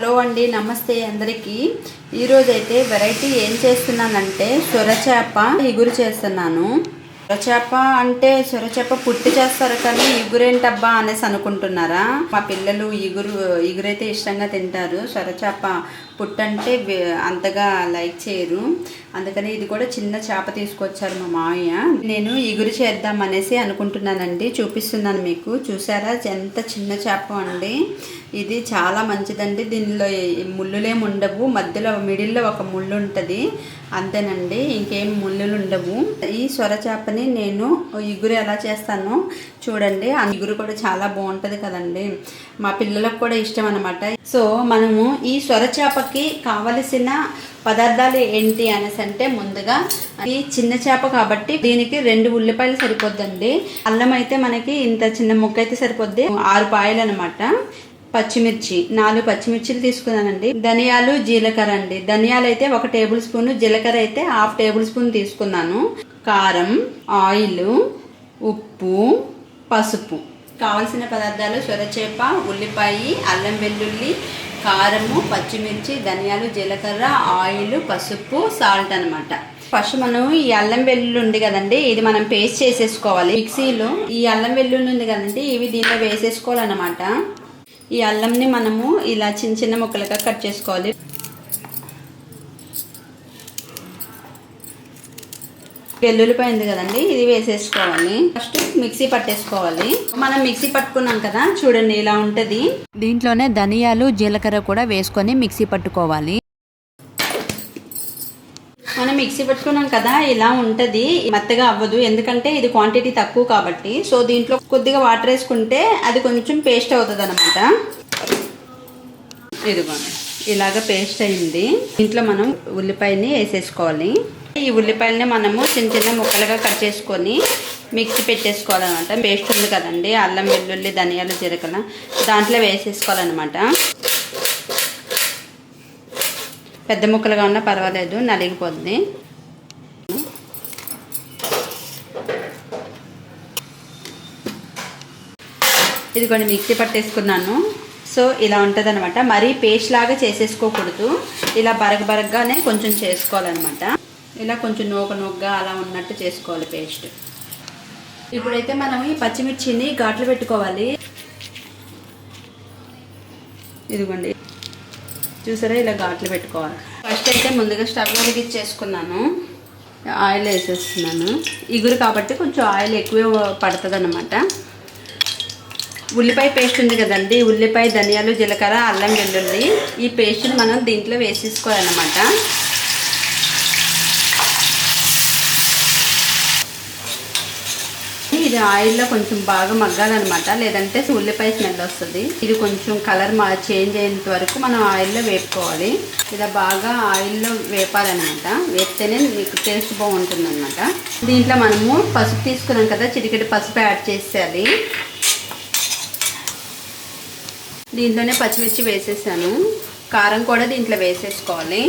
Hello అండి, నమస్తే అందరికీ. ఈరోజైతే వెరైటీ ఏం చేస్తున్నానంటే సొరచేప ఇగురు చేస్తున్నాను. సొరచేప అంటే సొరచేప పుట్టి చేస్తారు కానీ ఇగురేంటబ్బా అనేసి అనుకుంటున్నారా? మా పిల్లలు ఇగురైతే ఇష్టంగా తింటారు. సొరచేప పుట్టు అంటే అంతగా లైక్ చేయరు. అందుకని ఇది కూడా చిన్న చేప తీసుకొచ్చారు మా మామయ్య. నేను ఇగురు చేద్దాం అనేసి అనుకుంటున్నానండి. చూపిస్తున్నాను మీకు. చూసారా ఎంత చిన్న చేప అండి. ఇది చాలా మంచిదండి. దీనిలో ముళ్ళులేమి ఉండవు. మధ్యలో మిడిల్లో ఒక ముళ్ళు ఉంటుంది, అంతేనండి. ఇంకేం ముళ్ళులు ఉండవు. ఈ సొరచేపని నేను ఇగురు ఎలా చేస్తానో చూడండి. ఆ ఇగురు కూడా చాలా బాగుంటుంది కదండి. మా పిల్లలకు కూడా ఇష్టం అనమాట. సో మనము ఈ సొరచేపకి కావలసిన పదార్థాలు ఏంటి అనేసి అంటే, ముందుగా ఈ చిన్న చేప కాబట్టి దీనికి 2 ఉల్లిపాయలు సరిపోద్దండి. అల్లం అయితే మనకి ఇంత చిన్న ముక్క అయితే సరిపోద్ది. 6 పాయలు అనమాట. పచ్చిమిర్చి 4 పచ్చిమిర్చిలు తీసుకున్నానండి. ధనియాలు, జీలకర్ర అండి. ధనియాలు అయితే 1 టేబుల్ స్పూన్, జీలకర్ర అయితే 1/2 టేబుల్ స్పూన్ తీసుకున్నాను. కారం, ఆయిల్, ఉప్పు, పసుపు. కావలసిన పదార్థాలు సొరచేప, ఉల్లిపాయ, అల్లం వెల్లుల్లి, కారము, పచ్చిమిర్చి, ధనియాలు, జీలకర్ర, ఆయిల్, పసుపు, సాల్ట్ అనమాట. ఫస్ట్ మనం ఈ అల్లం వెల్లుల్లి ఉంది కదండి, ఇది మనం పేస్ట్ చేసేసుకోవాలి మిక్సీలో. ఈ అల్లం వెల్లుల్లి ఉంది కదండి, ఇవి దీంట్లో వేసేసుకోవాలన్నమాట. ఈ అల్లంని మనము ఇలా చిన్న చిన్న ముక్కలుగా కట్ చేసుకోవాలి. వెల్లుల్లిపాయ ఉంది కదండి, ఇది వేసేసుకోవాలి. ఫస్ట్ మిక్సీ పట్టేసుకోవాలి. మనం మిక్సీ పట్టుకున్నాం కదా, చూడండి ఇలా ఉంటది. దీంట్లోనే ధనియాలు, జీలకర్ర కూడా వేసుకొని మిక్సీ పట్టుకోవాలి. మనం మిక్సీ పట్టుకున్నాం కదా, ఇలా ఉంటది. మెత్తగా అవ్వదు, ఎందుకంటే ఇది క్వాంటిటీ తక్కువ కాబట్టి. సో దీంట్లో కొద్దిగా వాటర్ వేసుకుంటే అది కొంచెం పేస్ట్ అవుతుంది అనమాట. ఇదిగోండి ఇలాగ పేస్ట్ అయింది. దీంట్లో మనం ఉల్లిపాయని వేసేసుకోవాలి. ఈ ఉల్లిపాయలని మనము చిన్న చిన్న ముక్కలుగా కట్ చేసుకొని మిక్సీ పెట్టేసుకోవాలన్నమాట. పేస్ట్ ఉంది కదండి, అల్లం వెల్లుల్లి ధనియాలు జీలకర్ర, దాంట్లో వేసేసుకోవాలన్నమాట. పెద్ద ముక్కలుగా ఉన్నా పర్వాలేదు, నలిగిపోద్ది. ఇది కొన్ని మిక్సీ పట్టేసుకున్నాను. సో ఇలా ఉంటుంది అనమాట. మరీ పేస్ట్ లాగా చేసేసుకోకూడదు, ఇలా బరగబరగ్గానే కొంచెం చేసుకోవాలన్నమాట. ఇలా కొంచెం నూకగా అలా ఉన్నట్టు చేసుకోవాలి పేస్ట్. ఇప్పుడైతే మనం ఈ పచ్చిమిర్చిని ఘాట్లు పెట్టుకోవాలి. ఇదిగోండి చూసారా, ఇలా ఘాట్లు పెట్టుకోవాలి. ఫస్ట్ అయితే ముందుగా స్టవ్ వెలిగించేసుకున్నాను. ఆయిల్ వేసేస్తున్నాను. ఇగురు కాబట్టి కొంచెం ఆయిల్ ఎక్కువ పడుతుంది అన్నమాట. ఉల్లిపాయ పేస్ట్ ఉంది కదండి, ఉల్లిపాయ, ధనియాలు, జీలకర్ర, అల్లం వెల్లుల్లి, ఈ పేస్ట్ని మనం దీంట్లో వేసేసుకోవాలన్నమాట. ఇది ఆయిల్లో కొంచెం బాగా మగ్గాలన్నమాట, లేదంటే ఉల్లిపాయ స్మెల్ వస్తుంది. ఇది కొంచెం కలర్ చేంజ్ అయ్యేంత వరకు మనం ఆయిల్లో వేపుకోవాలి. ఇలా బాగా ఆయిల్లో వేపాలన్నమాట. వేపితేనే మీకు టేస్ట్ బాగుంటుంది అనమాట. దీంట్లో మనము పసుపు తీసుకున్నాం కదా, చిటికెడు పసుపు యాడ్ చేసేయాలి. దీంట్లోనే పచ్చిమిర్చి వేసేసాను. కారం కూడా దీంట్లో వేసేసుకోవాలి.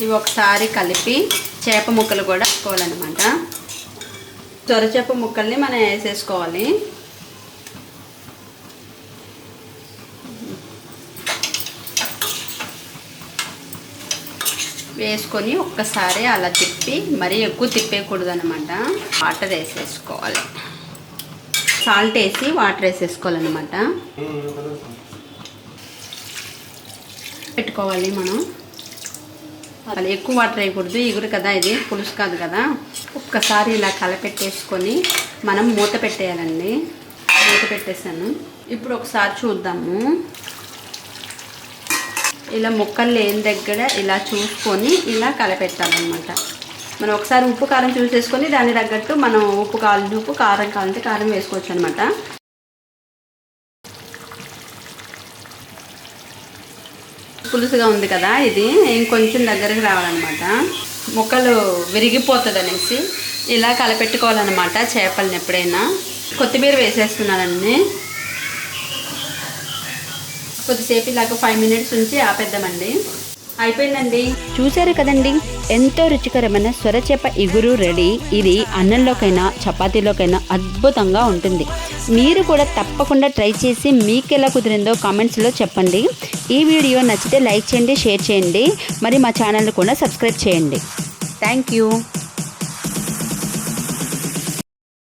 ఇవి ఒకసారి కలిపి చేప ముక్కలు కూడా వేసుకోవాలన్నమాట. సొరచేప ముక్కల్ని మనం వేసేసుకోవాలి. వేసుకొని ఒక్కసారి అలా తిప్పి, మరీ ఎక్కువ తిప్పేయకూడదు అనమాట. వాటర్ వేసేసుకోవాలి. సాల్ట్ వేసి వాటర్ వేసేసుకోవాలన్నమాట. పెట్టుకోవాలి మనం. అలా ఎక్కువ వాటర్ వేయకూడదు, ఇగురు కదా, ఇది పులుసు కాదు కదా. ఒక్కసారి ఇలా కలపెట్టేసుకొని మనం మూత పెట్టేయాలండి. మూత పెట్టేసాను. ఇప్పుడు ఒకసారి చూద్దాము. ఇలా ముక్కలు లేని దగ్గర ఇలా చూసుకొని ఇలా కలపెట్టాలన్నమాట. మనం ఒకసారి ఉప్పు కారం చూసేసుకొని దాని తగ్గట్టు మనం ఉప్పు కావాలంటే ఉప్పు, కారం కావాలంటే కారం వేసుకోవచ్చు అనమాట. పులుసుగా ఉంది కదా, ఇది ఇంకొంచెం దగ్గరకు రావాలన్నమాట. ముక్కలు విరిగిపోతుంది అనేసి ఇలా కలపెట్టుకోవాలన్నమాట చేపలను ఎప్పుడైనా. కొత్తిమీర వేసేస్తున్నానండి. కొద్దిసేపు ఇలాగ 5 మినిట్స్ ఉంచి ఆపేద్దామండి. అయిపోయిందండి. చూశారు కదండి, ఎంతో రుచికరమైన సొరచేప ఇగురు రెడీ. ఇది అన్నంలోకైనా చపాతీలోకైనా అద్భుతంగా ఉంటుంది. మీరు కూడా తప్పకుండా ట్రై చేసి మీకు ఎలా కుదిరిందో కామెంట్స్లో చెప్పండి. ఈ వీడియో నచ్చితే లైక్ చేయండి, షేర్ చేయండి, మరి మా ఛానల్ని కూడా సబ్స్క్రైబ్ చేయండి. Thank you.